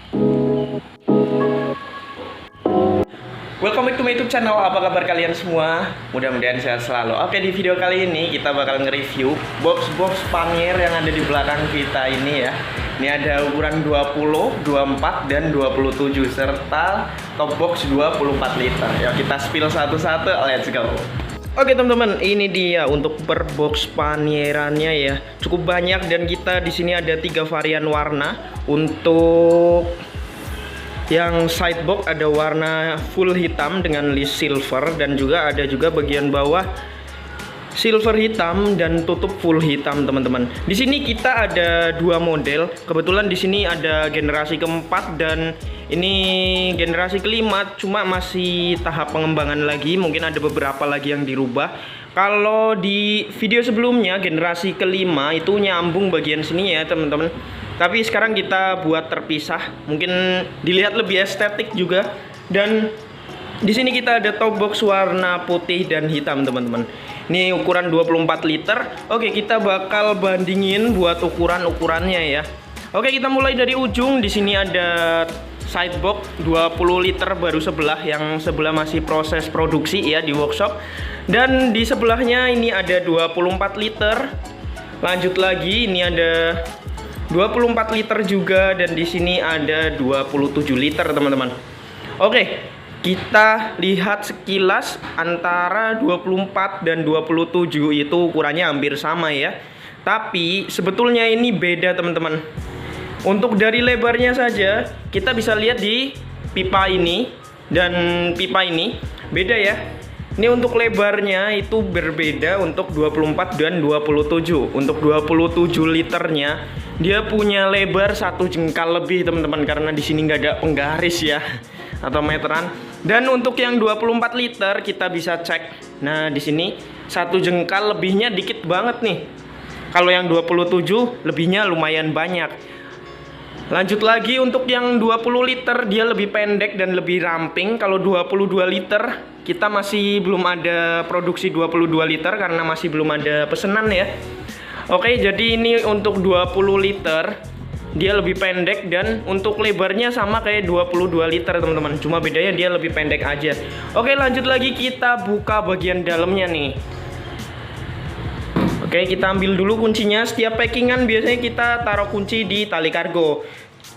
Welcome back to my YouTube channel. Apa kabar kalian semua? Mudah-mudahan sehat selalu. Oke, di video kali ini kita bakal nge-review box-box Panier yang ada di belakang kita ini ya. Ini ada ukuran 20, 24, dan 27 serta top box 24 liter. Ya, kita spill satu-satu. Let's go. Oke teman-teman, ini dia untuk per box panierannya ya. Cukup banyak dan kita di sini ada 3 varian warna. Untuk yang side box ada warna full hitam dengan list silver, dan juga ada bagian bawah silver hitam dan tutup full hitam teman-teman. Di sini kita ada 2 model. Kebetulan di sini ada generasi keempat dan ini generasi kelima, cuma masih tahap pengembangan lagi. Mungkin ada beberapa lagi yang dirubah. Kalau di video sebelumnya generasi kelima itu nyambung bagian sini ya teman-teman. Tapi sekarang kita buat terpisah, mungkin dilihat lebih estetik juga. Dan di sini kita ada top box warna putih dan hitam teman-teman. Ini ukuran 24 liter. Oke, kita bakal bandingin buat ukuran-ukurannya ya. Oke, kita mulai dari ujung. Di sini ada side box 20 liter baru sebelah, yang sebelah masih proses produksi ya di workshop. Dan di sebelahnya ini ada 24 liter. Lanjut lagi, ini ada 24 liter juga, dan di sini ada 27 liter teman-teman. Oke, kita lihat sekilas antara 24 dan 27 itu ukurannya hampir sama ya. Tapi sebetulnya ini beda teman-teman. Untuk dari lebarnya saja kita bisa lihat di pipa ini dan pipa ini beda ya. Ini untuk lebarnya itu berbeda untuk 24 dan 27. Untuk 27 liternya dia punya lebar 1 jengkal lebih teman-teman, karena di sini nggak ada penggaris ya atau meteran. Dan untuk yang 24 liter kita bisa cek. Nah, di sini 1 jengkal lebihnya dikit banget nih. Kalau yang 27 lebihnya lumayan banyak. Lanjut lagi untuk yang 20 liter dia lebih pendek dan lebih ramping. Kalau 22 liter kita masih belum ada produksi 22 liter karena masih belum ada pesanan ya. Oke, jadi ini untuk 20 liter dia lebih pendek, dan untuk lebarnya sama kayak 22 liter teman-teman. Cuma bedanya dia lebih pendek aja. Oke, lanjut lagi kita buka bagian dalamnya nih. Oke, kita ambil dulu kuncinya. Setiap packingan biasanya kita taruh kunci di tali kargo.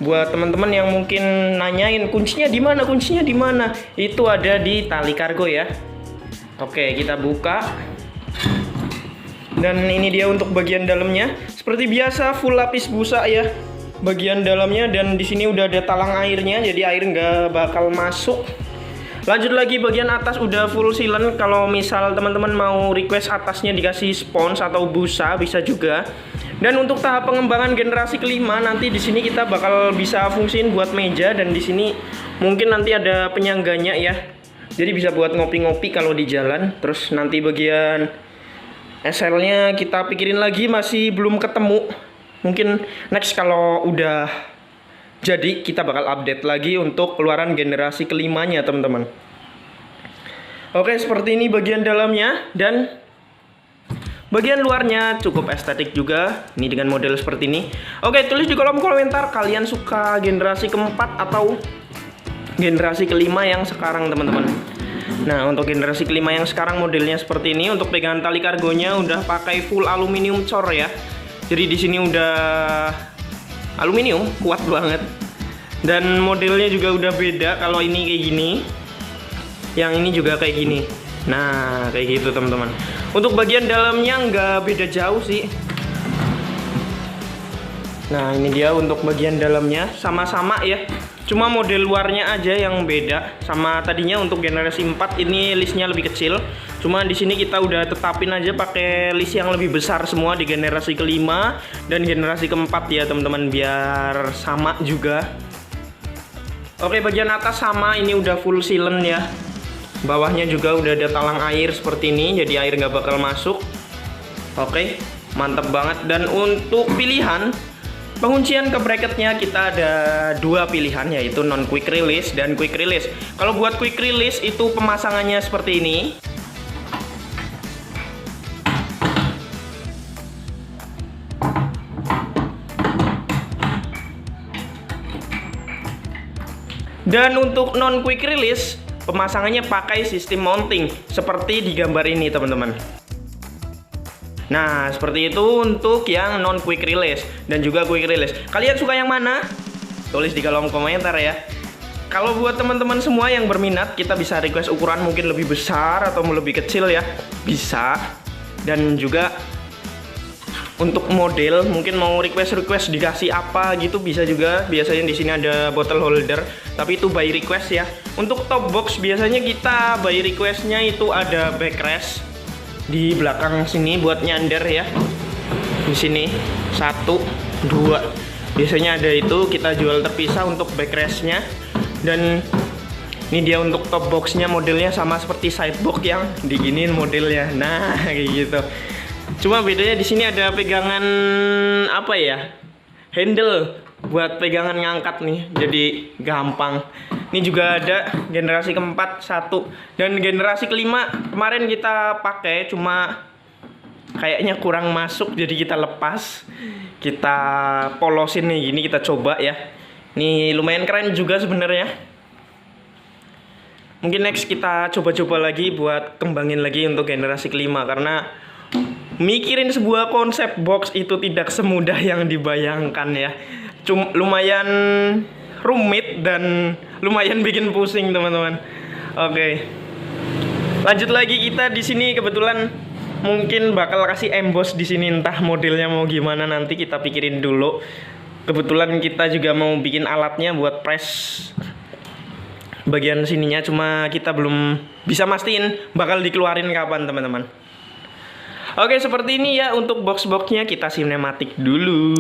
Buat teman-teman yang mungkin nanyain kuncinya di mana, kuncinya di mana, itu ada di tali kargo ya. Oke, kita buka. Dan ini dia untuk bagian dalamnya. Seperti biasa full lapis busa ya bagian dalamnya, dan di sini udah ada talang airnya, jadi air nggak bakal masuk. Lanjut lagi bagian atas udah full sealant. Kalau misal teman-teman mau request atasnya dikasih spons atau busa bisa juga. Dan untuk tahap pengembangan generasi kelima nanti di sini kita bakal bisa fungsiin buat meja, dan di sini mungkin nanti ada penyangganya ya. Jadi bisa buat ngopi-ngopi kalau di jalan. Terus nanti bagian SL-nya kita pikirin lagi, masih belum ketemu. Mungkin next kalau udah jadi kita bakal update lagi untuk keluaran generasi kelimanya teman-teman. Oke, seperti ini bagian dalamnya, dan bagian luarnya cukup estetik juga. Ini dengan model seperti ini. Oke, tulis di kolom komentar kalian suka generasi keempat atau generasi kelima yang sekarang teman-teman. Nah, untuk generasi kelima yang sekarang modelnya seperti ini. Untuk pegangan tali kargonya udah pakai full aluminium cor ya. Jadi di sini udah aluminium, kuat banget. Dan modelnya juga udah beda. Kalau ini kayak gini, yang ini juga kayak gini. Nah, kayak gitu teman-teman. Untuk bagian dalamnya nggak beda jauh sih. Nah, ini dia untuk bagian dalamnya, sama-sama ya. Cuma model luarnya aja yang beda. Sama tadinya untuk generasi 4 ini listnya lebih kecil. Cuma di sini kita udah tetapin aja pakai list yang lebih besar semua di generasi kelima dan generasi keempat ya teman-teman, biar sama juga. Oke, bagian atas sama, ini udah full sealant ya. Bawahnya juga udah ada talang air seperti ini, jadi air nggak bakal masuk. Oke, mantap banget. Dan untuk pilihan penguncian ke bracketnya kita ada 2 pilihan, yaitu non quick release dan quick release. Kalau buat quick release itu pemasangannya seperti ini. Dan untuk non quick release, pemasangannya pakai sistem mounting seperti di gambar ini teman-teman. Nah, seperti itu untuk yang non quick release dan juga quick release. Kalian suka yang mana? Tulis di kolom komentar ya. Kalau buat teman-teman semua yang berminat, kita bisa request ukuran mungkin lebih besar atau lebih kecil ya. Bisa. Dan juga untuk model mungkin mau request dikasih apa gitu bisa juga. Biasanya di sini ada bottle holder, tapi itu by request ya. Untuk top box biasanya kita by requestnya itu ada backrest di belakang sini buat nyander ya. Di sini 1, 2. Biasanya ada itu, kita jual terpisah untuk backrestnya. Dan ini dia untuk top boxnya, modelnya sama seperti sidebox yang diginiin modelnya. Nah, kayak gitu. Cuma bedanya di sini ada pegangan apa ya? Handle buat pegangan ngangkat nih. Jadi gampang. Ini juga ada generasi keempat 1 dan generasi kelima kemarin kita pakai, cuma kayaknya kurang masuk jadi kita lepas. Kita polosin nih, gini kita coba ya. Ini lumayan keren juga sebenarnya. Mungkin next kita coba-coba lagi buat kembangin lagi untuk generasi kelima, karena mikirin sebuah konsep box itu tidak semudah yang dibayangkan ya. Lumayan rumit dan lumayan bikin pusing teman-teman. Oke. Lanjut lagi, kita di sini kebetulan mungkin bakal kasih emboss di sini, entah modelnya mau gimana nanti kita pikirin dulu. Kebetulan kita juga mau bikin alatnya buat press bagian sininya, cuma kita belum bisa mastiin bakal dikeluarin kapan teman-teman. Oke, seperti ini ya untuk box-boxnya, kita sinematik dulu.